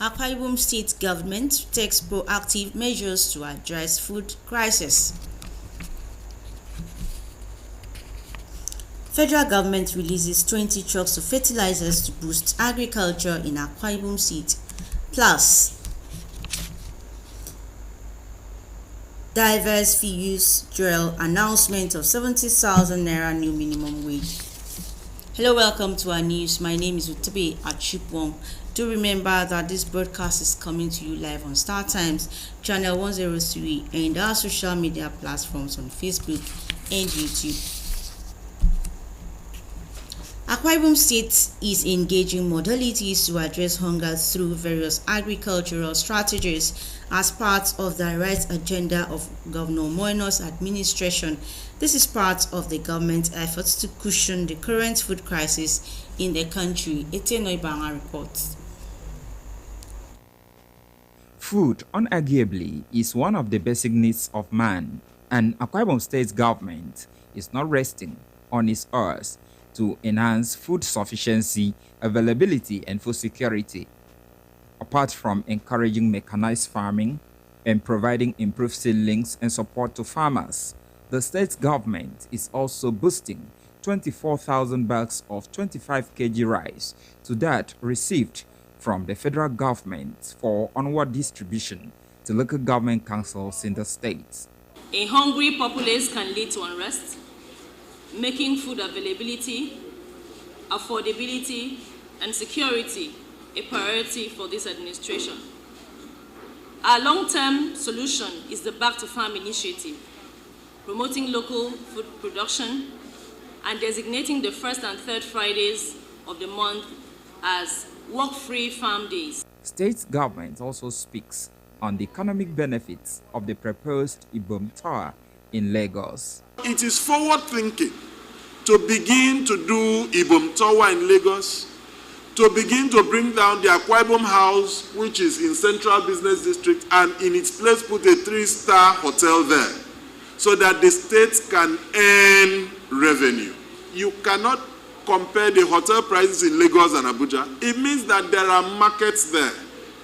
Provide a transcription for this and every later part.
Akwa Ibom State government takes proactive measures to address food crisis. Federal government releases 20 trucks of fertilizers to boost agriculture in Akwa Ibom State. Plus, diverse views drill announcement of 70,000 naira new minimum wage. Hello, welcome to our news. My name is Utabe Achipwong. Do remember that this broadcast is coming to you live on Star Times, channel 103, and our social media platforms on Facebook and YouTube. Akwa Ibom State is engaging modalities to address hunger through various agricultural strategies as part of the right agenda of Governor Moino's administration. This is part of the government's efforts to cushion the current food crisis in the country. Etienne Oibanga reports. Food, unarguably, is one of the basic needs of man, and Akwa Ibom State government is not resting on its oars to enhance food sufficiency, availability, and food security. Apart from encouraging mechanized farming and providing improved seedlings and support to farmers, the state government is also boosting 24,000 bags of 25 kg rice to that received from the federal government for onward distribution to local government councils in the state. A hungry populace can lead to unrest, making food availability, affordability, and security a priority for this administration. Our long-term solution is the Back to Farm initiative, promoting local food production and designating the first and third Fridays of the month as work-free farm days. State government also speaks on the economic benefits of the proposed Ibom Tower in Lagos. It is forward thinking to begin to do Ibom Tower in Lagos, to begin to bring down the Akwa Ibom House, which is in Central Business District, and in its place put a 3-star hotel there, so that the state can earn revenue. You cannot compare the hotel prices in Lagos and Abuja. It means that there are markets there,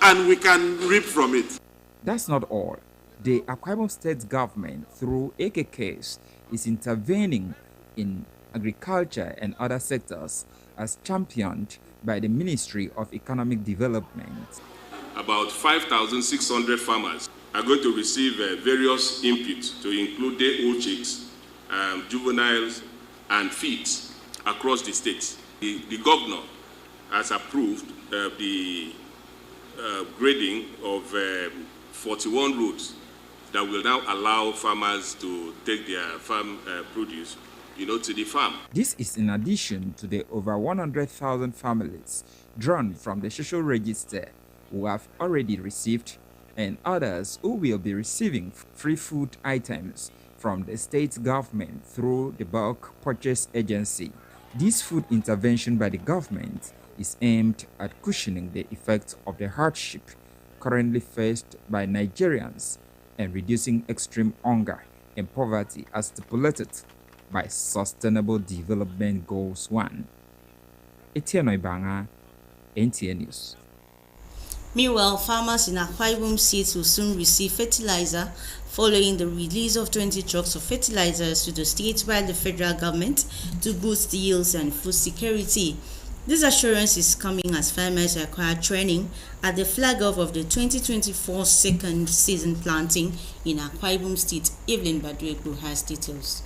and we can reap from it. That's not all. The Akwa Ibom State government, through AKKs, is intervening in agriculture and other sectors as championed by the Ministry of Economic Development. About 5,600 farmers are going to receive various inputs to include day-old chicks, juveniles, and feeds across the state. The governor has approved the grading of 41 roads that will now allow farmers to take their farm produce, to the farm. This is in addition to the over 100,000 families drawn from the social register who have already received, and others who will be receiving free food items from the state government through the bulk purchase agency. This food intervention by the government is aimed at cushioning the effects of the hardship currently faced by Nigerians and reducing extreme hunger and poverty as stipulated by Sustainable Development Goals 1. Etienne Oibanga, NTA News. Meanwhile, farmers in Akwa Ibom State will soon receive fertilizer following the release of 20 trucks of fertilizers to the state by the federal government to boost yields and food security. This assurance is coming as farmers acquire training at the flag off of the 2024 second season planting in Akwa Ibom State. Evelyn Badwegu has details.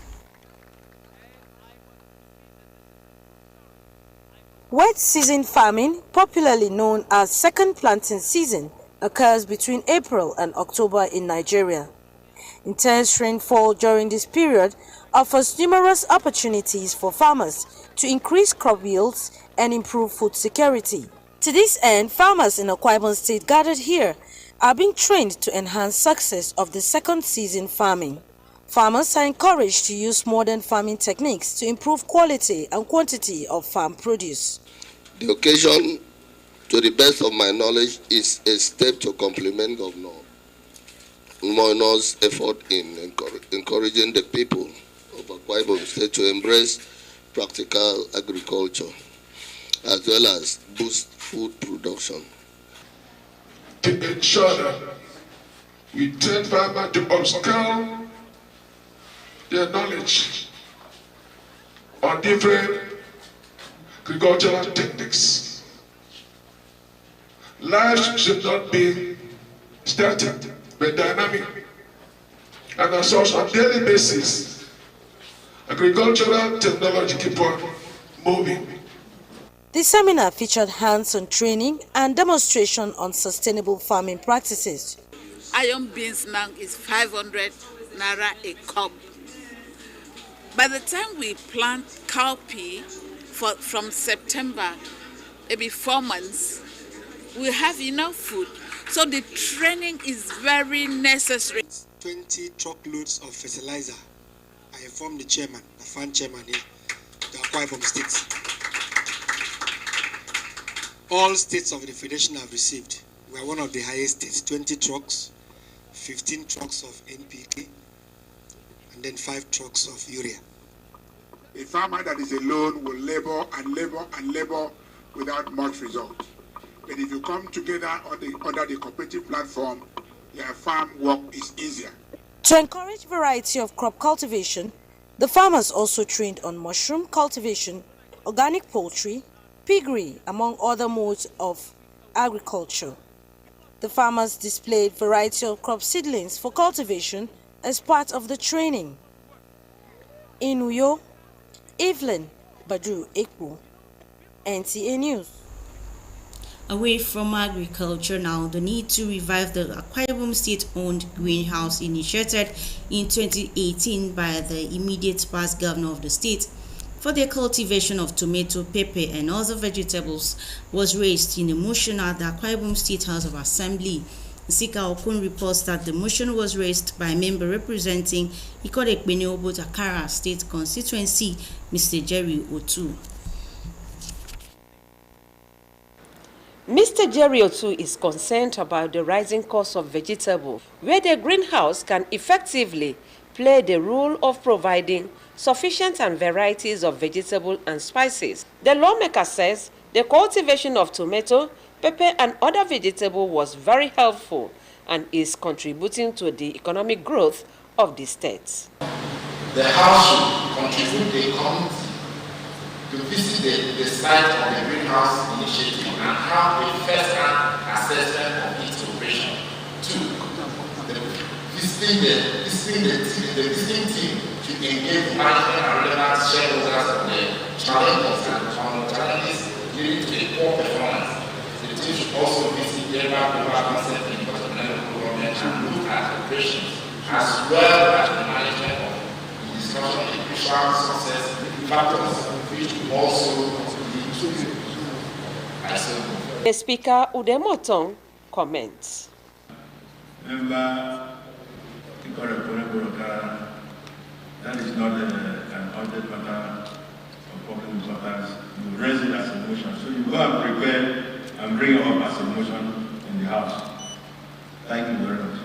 Wet season farming, popularly known as second planting season, occurs between April and October in Nigeria. Intense rainfall during this period offers numerous opportunities for farmers to increase crop yields and improve food security. To this end, farmers in Akwa Ibom State gathered here are being trained to enhance success of the second season farming. Farmers are encouraged to use modern farming techniques to improve quality and quantity of farm produce. The occasion, to the best of my knowledge, is a step to complement Governor Moino's effort in encouraging the people of Akwa Ibom State to embrace practical agriculture as well as boost food production. to ensure that we train farmers to upscale their knowledge on different agricultural techniques. Life should not be static but dynamic, and as such, on a daily basis, agricultural technology keep on moving. The seminar featured hands-on training and demonstration on sustainable farming practices. Iron beans now is 500 naira a cob. By the time we plant cowpea from September, maybe 4 months, we have enough food. So the training is very necessary. 20 truckloads of fertilizer. I informed the chairman, the farm chairman here, the Akwa Ibom states. All states of the federation have received. We are one of the highest states. 20 trucks, 15 trucks of NPK, and then 5 trucks of urea. A farmer that is alone will labor and labor and labor without much result. But if you come together under the cooperative platform, your farm work is easier. To encourage variety of crop cultivation, the farmers also trained on mushroom cultivation, organic poultry, piggery, among other modes of agriculture. The farmers displayed variety of crop seedlings for cultivation as part of the training. In Uyo, Evelyn Badu Ekpo, NTA News. Away from agriculture now, the need to revive the Akwa Ibom state-owned greenhouse initiated in 2018 by the immediate past governor of the state for the cultivation of tomato, pepper, and other vegetables was raised in a motion at the Akwa Ibom State House of Assembly. Nsika Okun reports that the motion was raised by a member representing Ikot-Ekpene Obot-Akara State Constituency, Mr. Jerry Otu. Mr. Jerry Otu is concerned about the rising cost of vegetables, where the greenhouse can effectively play the role of providing sufficient and varieties of vegetables and spices. The lawmaker says the cultivation of tomato, pepper, and other vegetables was very helpful and is contributing to the economic growth of the state. The house should contribute the community to visit the site of the greenhouse initiative and have a first-hand assessment of its operation. 2. The visiting team should engage management and relevant shareholders of the challenges leading to a poor performance. The team should also visit the local concept in particular government and look at operations as well as the management of the discussion of the crucial success factors which also lead to the Speaker Udemotong comments. Member, that is not an urgent matter of public importance. You raise it as a motion. So you go and prepare and bring it up as a motion in the House. Thank you very much.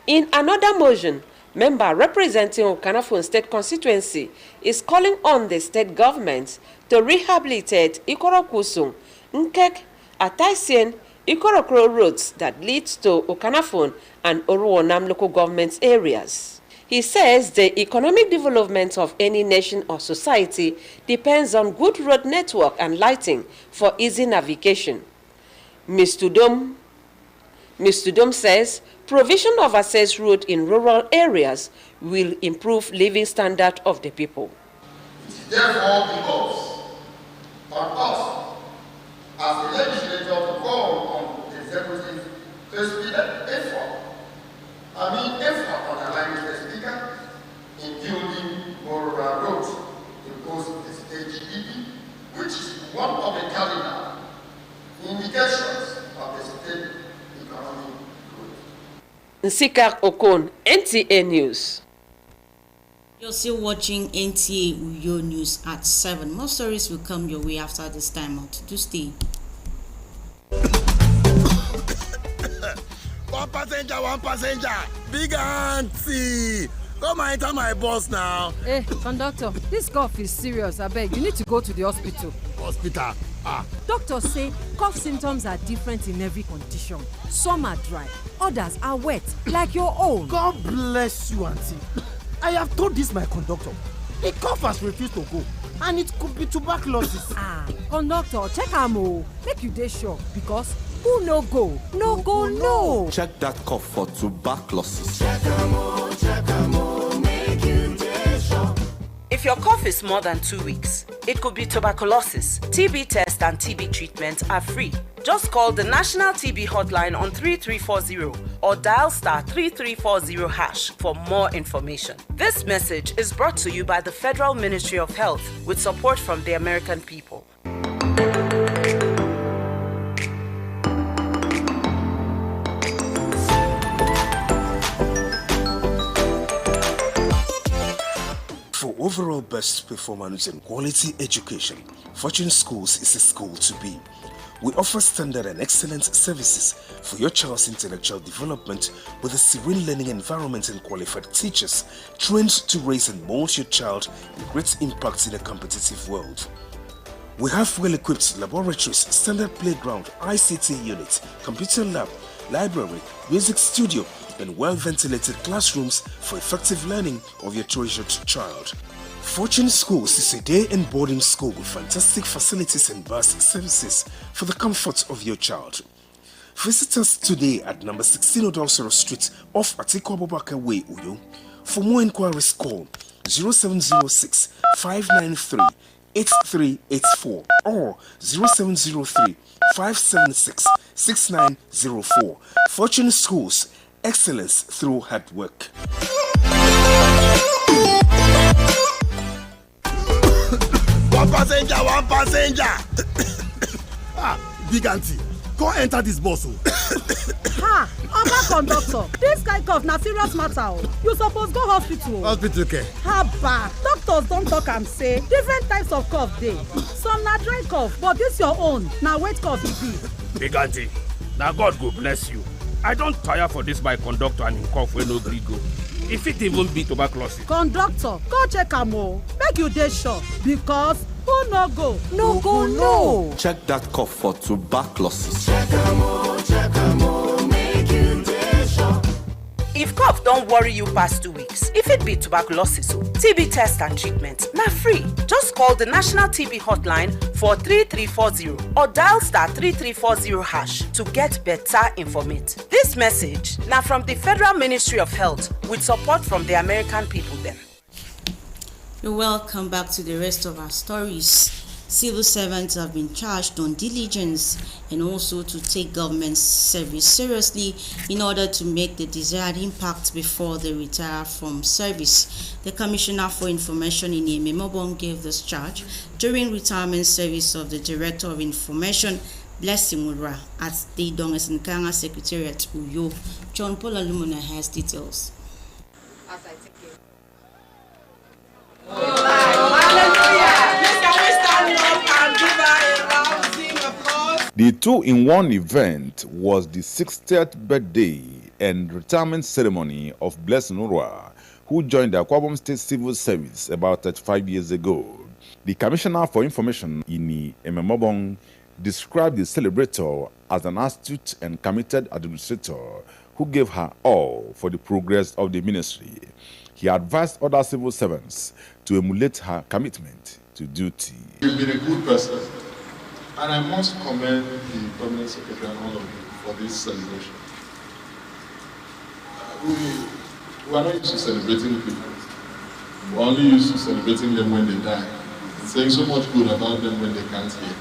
In another motion, member representing Okanafon State Constituency is calling on the state government to rehabilitate Ikorokusung, Nkek, Ataisien, Ikorokro roads that leads to Okanafon and Oruonam local government areas. He says the economic development of any nation or society depends on good road network and lighting for easy navigation. Mr. Dom says provision of access road in rural areas will improve living standard of the people. Therefore, it goes on us as the legislature to call on the executive to speed up effort underlining the speaker in building more roads to boost the state GDP, which is one of the cardinal indications of the state economic growth. Nsika Okon, NTA News. You're still watching NTA Uyo News at 7. More stories will come your way after this time out. Do stay. One passenger. Big auntie. Come and enter my bus now. Hey, conductor, this cough is serious. I beg, you need to go to the hospital. Hospital? Doctors say cough symptoms are different in every condition. Some are dry, others are wet, like your own. God bless you, Auntie. I have told this my conductor. The cough has refused to go, and it could be tuberculosis. Conductor, check am o. Make you dey sure, because who no go, no go, no. Check that cough for tuberculosis. Check am o, make you dey sure. If your cough is more than 2 weeks, it could be tuberculosis. TB test and TB treatment are free. Just call the National TB Hotline on 3340 or dial *3340# for more information. This message is brought to you by the Federal Ministry of Health with support from the American people. For overall best performance and quality education, Fortune Schools is a school to be. We offer standard and excellent services for your child's intellectual development with a serene learning environment and qualified teachers trained to raise and mold your child in great impact in a competitive world. We have well-equipped laboratories, standard playground, ICT unit, computer lab, library, music studio, and well-ventilated classrooms for effective learning of your treasured child. Fortune Schools is a day and boarding school with fantastic facilities and bus services for the comfort of your child. Visit us today at number 16 Odolsoro Street off Atiku Abubakar Way, Uyo. For more inquiries, call 0706 593 8384 or 0703 576 6904. Fortune Schools, excellence through hard work. One passenger. Big auntie, go enter this bus. Ha! Oga conductor, this kind cough na serious matter. You suppose go hospital. Hospital care. Haba, doctors don talk am say different types of cough dey. Some na dry cough, but this your own na wet cough e be. Big auntie, na God go bless you. I don tire for this my conductor and him cough wey no gree go. E fit even be tuberculosis. Conductor, go check am o, make you dey sure, because who no go, no go, no. Check that cough for tuberculosis. Check am o, make you dey sure. If cough don't worry you past 2 weeks, if it be tuberculosis, TB test and treatment, na free. Just call the National TB Hotline for 3340 or dial *3340# to get better information. This message now from the Federal Ministry of Health with support from the American people then. You're welcome back to the rest of our stories. Civil servants have been charged on diligence and also to take government service seriously in order to make the desired impact before they retire from service. The Commissioner for Information in Ememobong gave this charge during retirement service of the Director of Information, Blessing Mura, at the Dongesenkanga Secretariat, Uyo. John Paul Alumuna has details. The two-in-one event was the 60th birthday and retirement ceremony of Blessing Urwa, who joined the Akwa Ibom State Civil Service about 35 years ago. The Commissioner for Information in Ememobong described the celebrator as an astute and committed administrator who gave her all for the progress of the ministry. He advised other civil servants to emulate her commitment to duty. You've been a good person, and I must commend the Permanent Secretary and all of you for this celebration. We are not used to celebrating people. We're only used to celebrating them when they die, and saying so much good about them when they can't hear,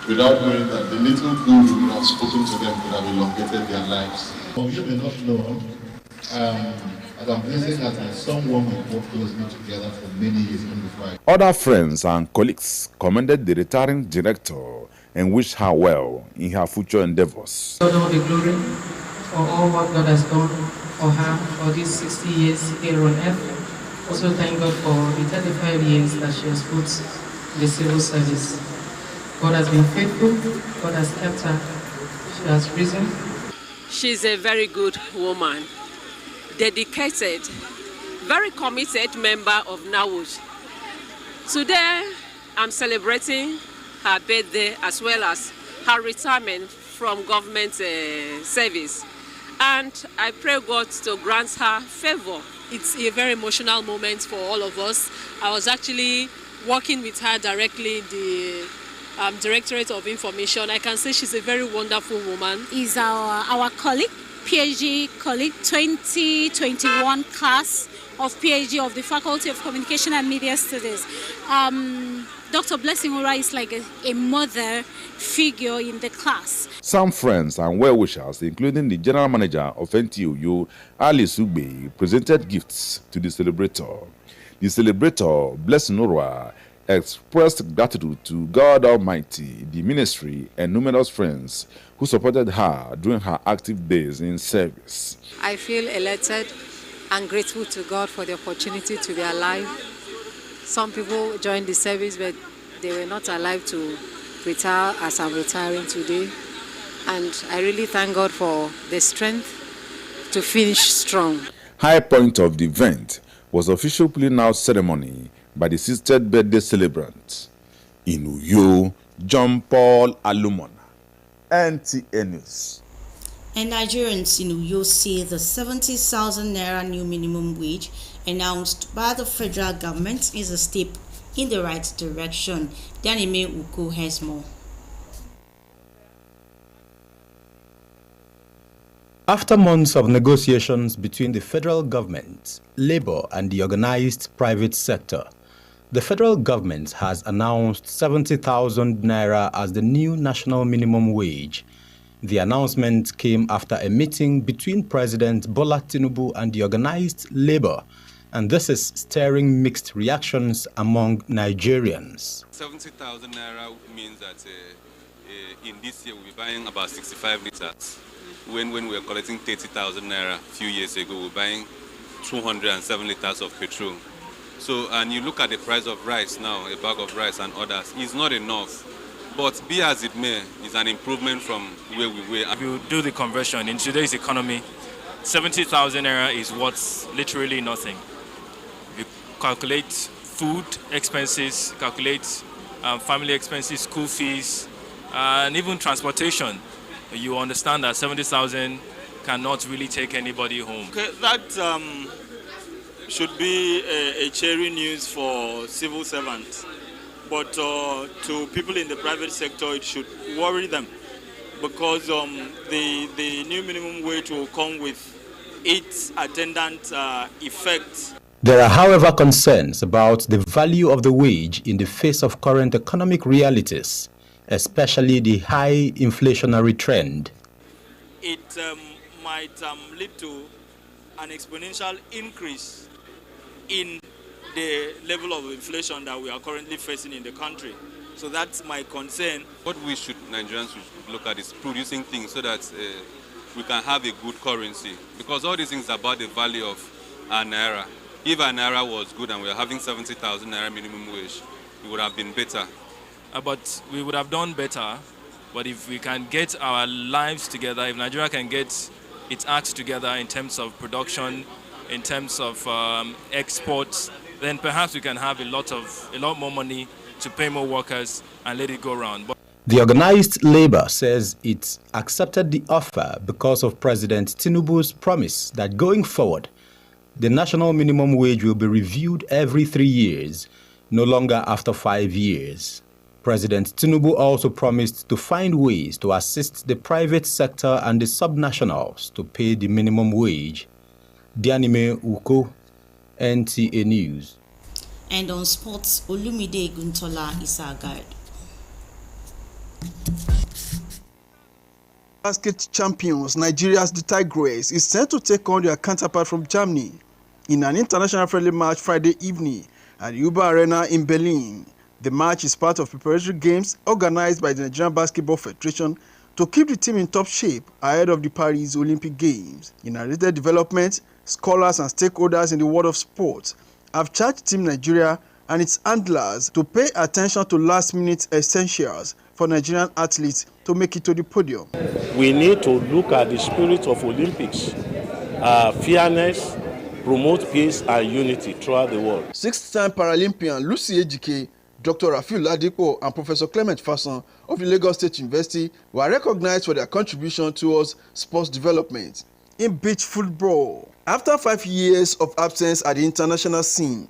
without knowing that the little good we have spoken to them could have elongated their lives. You may not know, as I'm blessing that as someone we worked closely together for many years even before I... Other friends and colleagues commended the retiring director and wished her well in her future endeavors. God all the glory for all what God has done for her for these 60 years here on earth. Also thank God for the 35 years that she has put in the civil service. God has been faithful, God has kept her, she has risen. She's a very good woman, dedicated, very committed member of NAWUJ. Today, I'm celebrating her birthday as well as her retirement from government service. And I pray God to grant her favor. It's a very emotional moment for all of us. I was actually working with her directly in the Directorate of Information. I can say she's a very wonderful woman. Is our colleague, PhD colleague, 2021 class of PhD of the Faculty of Communication and Media Studies. Dr. Blessing Ura is like a mother figure in the class. Some friends and well-wishers, including the general manager of NTUU, Ali Sugbe, presented gifts to the celebrator. The celebrator, Blessing Ura, expressed gratitude to God Almighty, the ministry, and numerous friends who supported her during her active days in service. I feel elated and grateful to God for the opportunity to be alive. Some people joined the service, but they were not alive to retire as I'm retiring today. And I really thank God for the strength to finish strong. High point of the event was official pulling out ceremony by the 60th birthday celebrant. In Uyo, John Paul Alumona, NTA News. And Nigerians in Uyo say the 70,000 naira new minimum wage announced by the federal government is a step in the right direction. Danime Uko has more. After months of negotiations between the federal government, labor, and the organized private sector, the federal government has announced 70,000 naira as the new national minimum wage. The announcement came after a meeting between President Bola Tinubu and the organized labor, and this is stirring mixed reactions among Nigerians. 70,000 naira means that in this year we'll be buying about 65 liters. When we were collecting 30,000 naira a few years ago, we were buying 207 liters of petrol. So, and you look at the price of rice now, a bag of rice and others, it's not enough. But be as it may, it's an improvement from where we were. If you do the conversion in today's economy, 70,000 naira is what's literally nothing. If you calculate food expenses, calculate family expenses, school fees, and even transportation, you understand that 70,000 cannot really take anybody home. Okay, that should be a cheering news for civil servants. But to people in the private sector, it should worry them because the new minimum wage will come with its attendant effects. There are, however, concerns about the value of the wage in the face of current economic realities, especially the high inflationary trend. It might lead to an exponential increase in the level of inflation that we are currently facing in the country. So that's my concern. What Nigerians should look at is producing things so that we can have a good currency. Because all these things are about the value of our naira. If our naira was good and we are having 70,000 naira minimum wage, it would have been better. But we would have done better. But if we can get our lives together, if Nigeria can get its acts together in terms of production, in terms of exports, then perhaps we can have a lot more money to pay more workers and let it go around. But the organized labor says it accepted the offer because of President Tinubu's promise that going forward, the national minimum wage will be reviewed every 3 years, no longer after 5 years. President Tinubu also promised to find ways to assist the private sector and the subnationals to pay the minimum wage. Dianime Uko, NTA News. And on sports, Olumide Guntola is our guide. Basket champions Nigeria's the Tigers is set to take on their counterpart from Germany in an international friendly match Friday evening at Uber Arena in Berlin. The match is part of preparatory games organized by the Nigerian Basketball Federation to keep the team in top shape ahead of the Paris Olympic Games. In a related development, scholars and stakeholders in the world of sports have charged Team Nigeria and its handlers to pay attention to last-minute essentials for Nigerian athletes to make it to the podium. We need to look at the spirit of Olympics, fairness, promote peace and unity throughout the world. Six-time Paralympian Lucy Ejike Dr. Rafiu Ladipo and Professor Clement Fason of the Lagos State University were recognized for their contribution towards sports development. In beach football, after 5 years of absence at the international scene,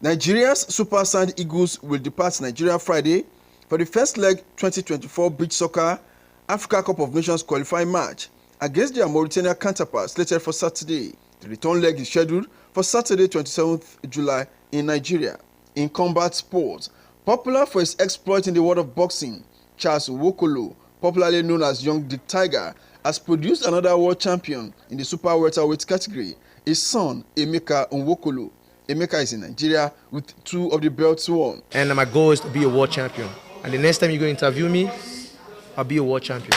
Nigeria's Super Sand Eagles will depart Nigeria Friday for the first leg 2024 beach soccer Africa Cup of Nations qualifying match against their Mauritania counterparts slated for Saturday. The return leg is scheduled for Saturday 27th July in Nigeria. In combat sports, popular for his exploit in the world of boxing, Charles Nwokolo, popularly known as Young Dick Tiger, has produced another world champion in the super welterweight category, his son Emeka Nwokolo. Emeka is in Nigeria with 2 of the belts won. And my goal is to be a world champion. And the next time you go interview me, I'll be a world champion.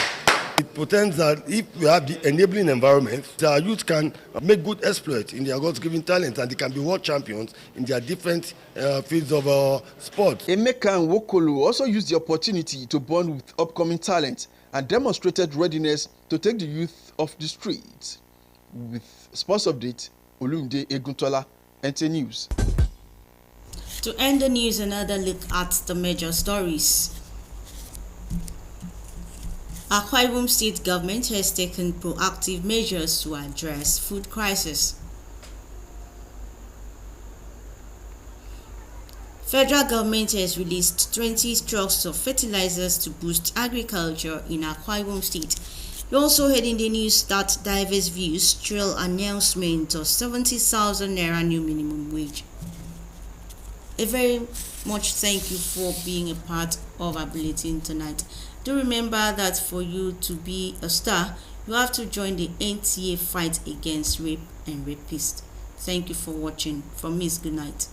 It pretends that if we have the enabling environment, our youth can make good exploits in their God-given talent and they can be world champions in their different fields of sport. Emeka Nwokolo also used the opportunity to bond with upcoming talent and demonstrated readiness to take the youth off the streets. With sports update, Olumide Eguntola, NT News. To end the news, another look at the major stories. Akwa Ibom State government has taken proactive measures to address food crisis. Federal government has released 20 trucks of fertilizers to boost agriculture in Akwa Ibom State. We also heard in the news that Diverse Views trail announcement of 70,000 naira new minimum wage. A very much thank you for being a part of our bulletin tonight. Do remember that for you to be a star, you have to join the NTA fight against rape and rapists. Thank you for watching. From me, good night.